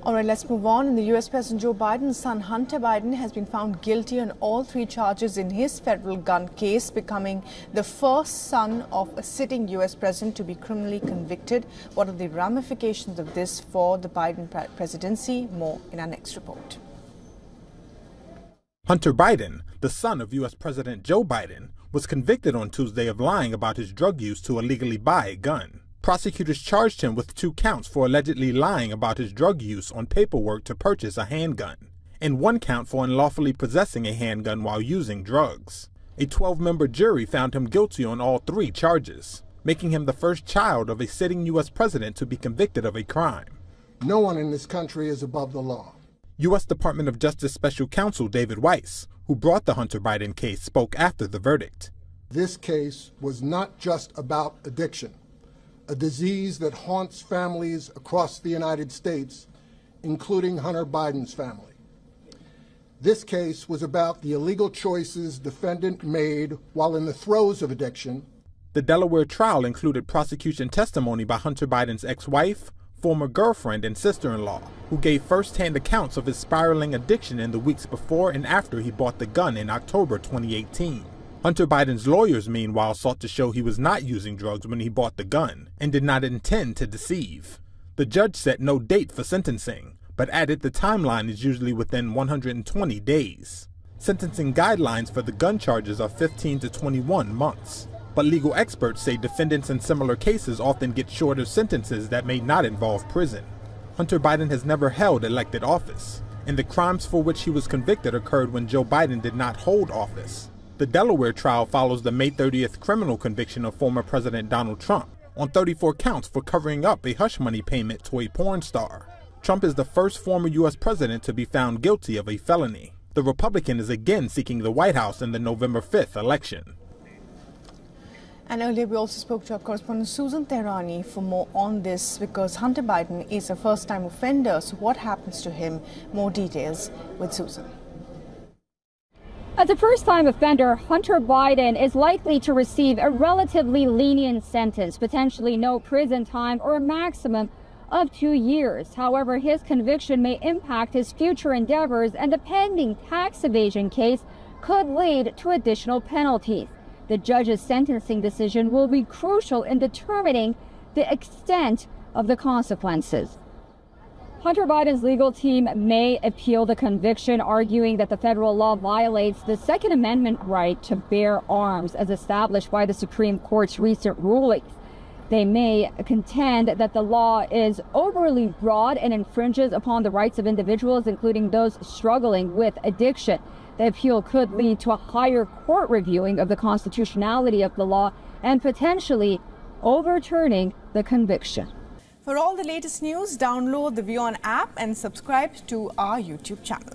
All right, let's move on. And the U.S. President Joe Biden's son, Hunter Biden, has been found guilty on all 3 charges in his federal gun case, becoming the first son of a sitting U.S. president to be criminally convicted. What are the ramifications of this for the Biden presidency? More in our next report. Hunter Biden, the son of U.S. President Joe Biden, was convicted on Tuesday of lying about his drug use to illegally buy a gun. Prosecutors charged him with 2 counts for allegedly lying about his drug use on paperwork to purchase a handgun, and 1 count for unlawfully possessing a handgun while using drugs. A 12-member jury found him guilty on all 3 charges, making him the first child of a sitting U.S. president to be convicted of a crime. No one in this country is above the law. U.S. Department of Justice Special Counsel David Weiss, who brought the Hunter Biden case, spoke after the verdict. This case was not just about addiction, a disease that haunts families across the United States, including Hunter Biden's family. This case was about the illegal choices defendant made while in the throes of addiction. The Delaware trial included prosecution testimony by Hunter Biden's ex-wife, former girlfriend, and sister-in-law, who gave first-hand accounts of his spiraling addiction in the weeks before and after he bought the gun in October 2018. Hunter Biden's lawyers, meanwhile, sought to show he was not using drugs when he bought the gun and did not intend to deceive. The judge set no date for sentencing, but added the timeline is usually within 120 days. Sentencing guidelines for the gun charges are 15 to 21 months. But legal experts say defendants in similar cases often get shorter sentences that may not involve prison. Hunter Biden has never held elected office, and the crimes for which he was convicted occurred when Joe Biden did not hold office. The Delaware trial follows the May 30th criminal conviction of former President Donald Trump on 34 counts for covering up a hush money payment to a porn star. Trump is the first former U.S. president to be found guilty of a felony. The Republican is again seeking the White House in the November 5th election. And earlier we also spoke to our correspondent Susan Tehrani for more on this, because Hunter Biden is a first-time offender. So what happens to him? More details with Susan. As a first-time offender, Hunter Biden is likely to receive a relatively lenient sentence, potentially no prison time or a maximum of 2 years. However, his conviction may impact his future endeavors, and the pending tax evasion case could lead to additional penalties. The judge's sentencing decision will be crucial in determining the extent of the consequences. Hunter Biden's legal team may appeal the conviction, arguing that the federal law violates the Second Amendment right to bear arms as established by the Supreme Court's recent rulings. They may contend that the law is overly broad and infringes upon the rights of individuals, including those struggling with addiction. The appeal could lead to a higher court reviewing of the constitutionality of the law and potentially overturning the conviction. For all the latest news, download the WION app and subscribe to our YouTube channel.